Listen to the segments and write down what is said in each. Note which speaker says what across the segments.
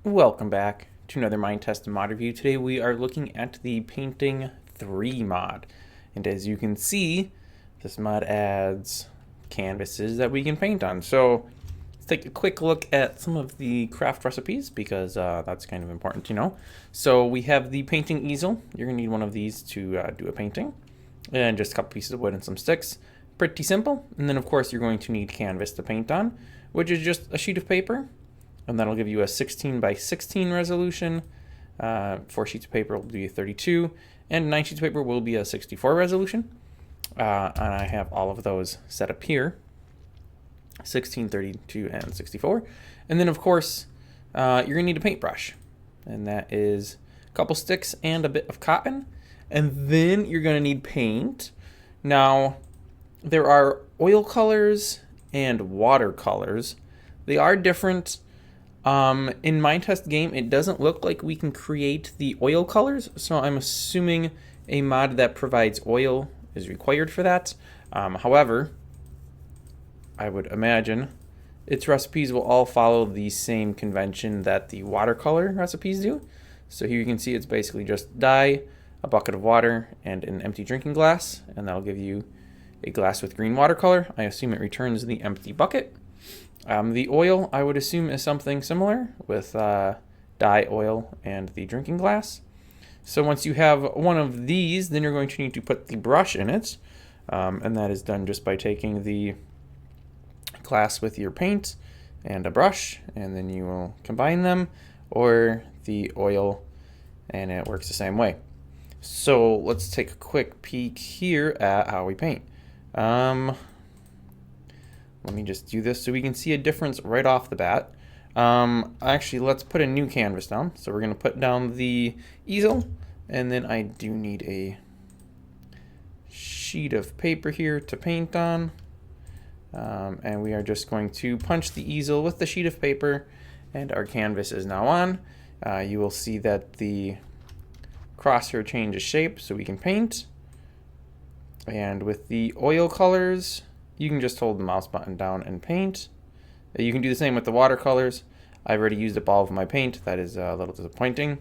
Speaker 1: Welcome back to another Minetest mod review. Today we are looking at the Painting 3 mod. And as you can see, this mod adds canvases that we can paint on. So let's take a quick look at some of the craft recipes because that's kind of important to know. So we have the painting easel. You're going to need one of these to do a painting. And just a couple pieces of wood and some sticks. Pretty simple. And then of course you're going to need canvas to paint on, which is just a sheet of paper. And that'll give you a 16 by 16 resolution. 4 sheets of paper will be a 32, and 9 sheets of paper will be a 64 resolution. And I have all of those set up here: 16, 32, and 64. And then, of course, you're gonna need a paintbrush, and that is a couple sticks and a bit of cotton. And then you're gonna need paint. Now, there are oil colors and watercolors. They are different. In Minetest game, it doesn't look like we can create the oil colors, so I'm assuming a mod that provides oil is required for that. However, I would imagine its recipes will all follow the same convention that the watercolor recipes do. So here you can see it's basically just dye, a bucket of water, and an empty drinking glass, and that'll give you a glass with green watercolor. I assume it returns the empty bucket. The oil, I would assume, is something similar with dye, oil, and the drinking glass. So once you have one of these, then you're going to need to put the brush in it. And that is done just by taking the glass with your paint and a brush, and then you will combine them, or the oil, and it works the same way. So let's take a quick peek here at how we paint. Let me just do this so we can see a difference right off the bat. Actually, let's put a new canvas down. So we're going to put down the easel, and then I do need a sheet of paper here to paint on. And we are just going to punch the easel with the sheet of paper, and our canvas is now on. You will see that the crosshair changes shape so we can paint. And with the oil colors, you can just hold the mouse button down and paint. You can do the same with the watercolors. I've already used up all of my paint. That is a little disappointing.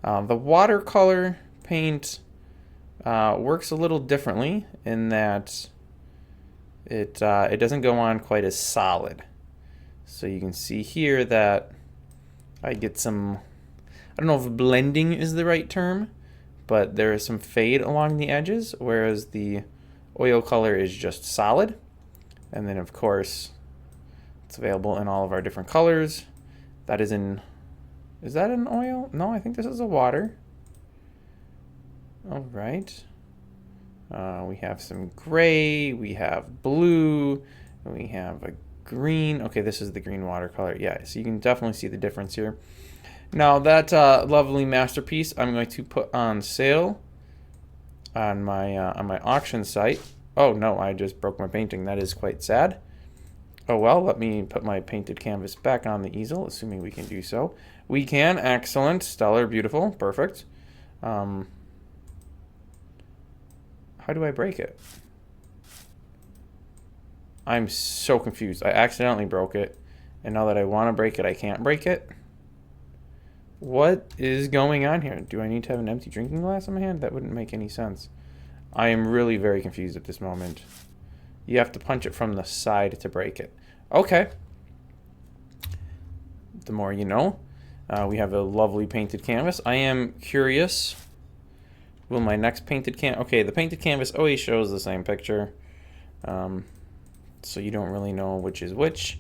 Speaker 1: The watercolor paint works a little differently in that it doesn't go on quite as solid. So you can see here that I get some, I don't know if blending is the right term, but there is some fade along the edges, whereas the oil color is just solid. And then of course it's available in all of our different colors. That is in, is that an oil? No, I think this is a water. All right. We have some gray, we have blue, and we have a green. Okay, this is the green watercolor. Yeah, so you can definitely see the difference here. Now that lovely masterpiece I'm going to put on sale on my auction site. Oh no, I just broke my painting. That is quite sad. Oh well, let me put my painted canvas back on the easel, assuming we can do so. We can. Excellent. Stellar. Beautiful. Perfect. How do I break it? I'm so confused. I accidentally broke it, and now that I want to break it, I can't break it. What is going on here? Do I need to have an empty drinking glass in my hand? That wouldn't make any sense. I am really very confused at this moment. You have to punch it from the side to break it. Okay. The more you know. We have a lovely painted canvas. I am curious. Will my next painted okay, the painted canvas always shows the same picture. So you don't really know which is which.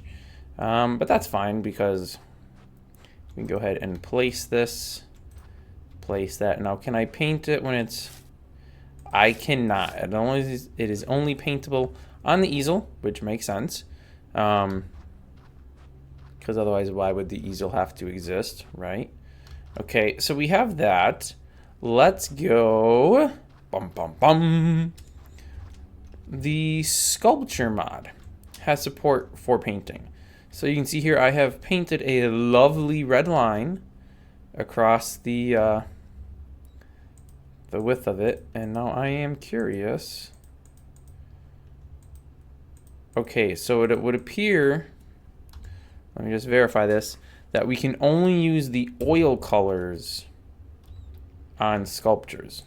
Speaker 1: But that's fine because we can go ahead and place this. Place that. Now, can I paint it when it's... I cannot. It is only paintable on the easel, which makes sense. Because otherwise, why would the easel have to exist, right? Okay, so we have that. Let's go. Bum, bum, bum. The sculpture mod has support for painting. So you can see here I have painted a lovely red line across the width of it, and now I am curious. Okay, so it would appear, let me just verify this, that we can only use the oil colors on sculptures.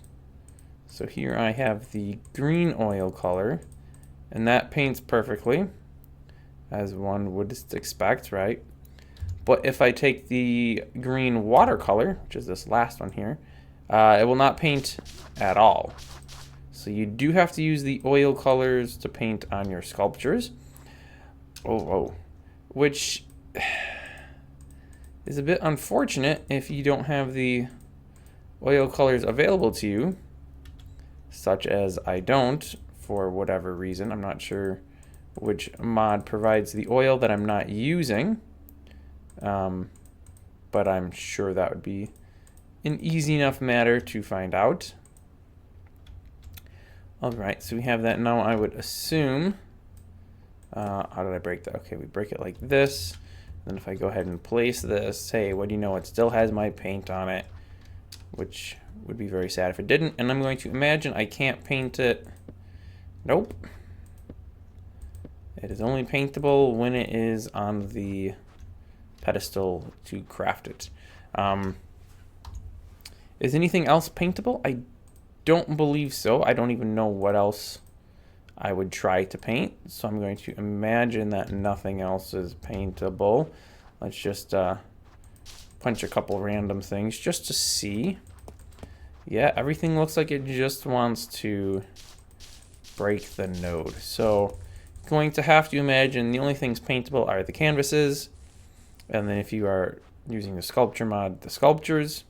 Speaker 1: So here I have the green oil color, and that paints perfectly, as one would expect, right? But if I take the green watercolor, which is this last one here, it will not paint at all. So you do have to use the oil colors to paint on your sculptures. Which is a bit unfortunate if you don't have the oil colors available to you, such as I don't, for whatever reason. I'm not sure which mod provides the oil that I'm not using, but I'm sure that would be an easy enough matter to find out. All right, so we have that now. I would assume, how did I break that? Okay, we break it like this. Then if I go ahead and place this, hey, what do you know? It still has my paint on it, which would be very sad if it didn't. And I'm going to imagine I can't paint it. Nope. It is only paintable when it is on the pedestal to craft it. Is anything else paintable? I don't believe so. I don't even know what else I would try to paint. So I'm going to imagine that nothing else is paintable. Let's just punch a couple random things just to see. Yeah, everything looks like it just wants to break the node. So going to have to imagine the only things paintable are the canvases. And then if you are using the sculpture mod, the sculptures,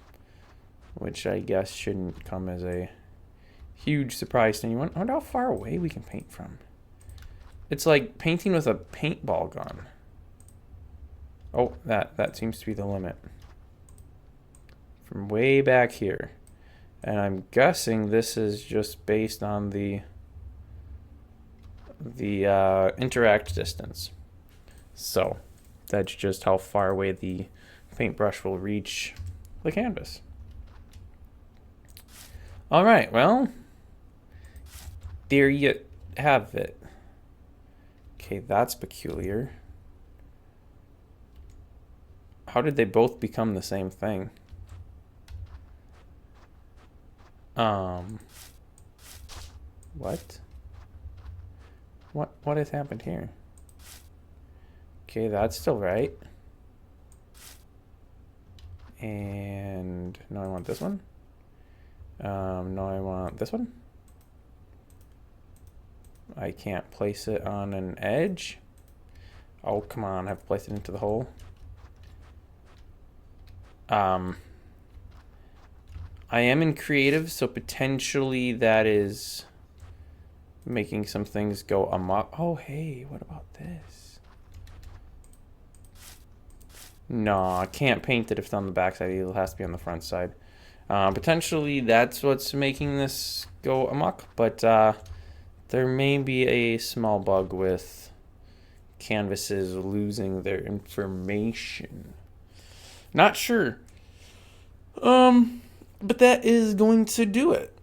Speaker 1: which I guess shouldn't come as a huge surprise to anyone. I wonder how far away we can paint from. It's like painting with a paintball gun. Oh, that seems to be the limit. From way back here. And I'm guessing this is just based on the interact distance. So that's just how far away the paintbrush will reach the canvas. All right, well, there you have it. Okay, that's peculiar. How did they both become the same thing? What has happened here? Okay, that's still right. And now I want this one. No, I want this one. I can't place it on an edge. Oh, come on, I have to place it into the hole. I am in creative, so potentially that is making some things go amok. Oh, hey, what about this? No, I can't paint it if it's on the back side. It has to be on the front side. Potentially that's what's making this go amok, but there may be a small bug with canvases losing their information. Not sure. But that is going to do it.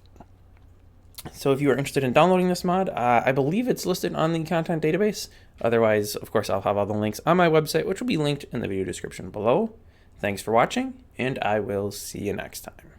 Speaker 1: So if you are interested in downloading this mod, I believe it's listed on the content database. Otherwise, of course, I'll have all the links on my website, which will be linked in the video description below. Thanks for watching, and I will see you next time.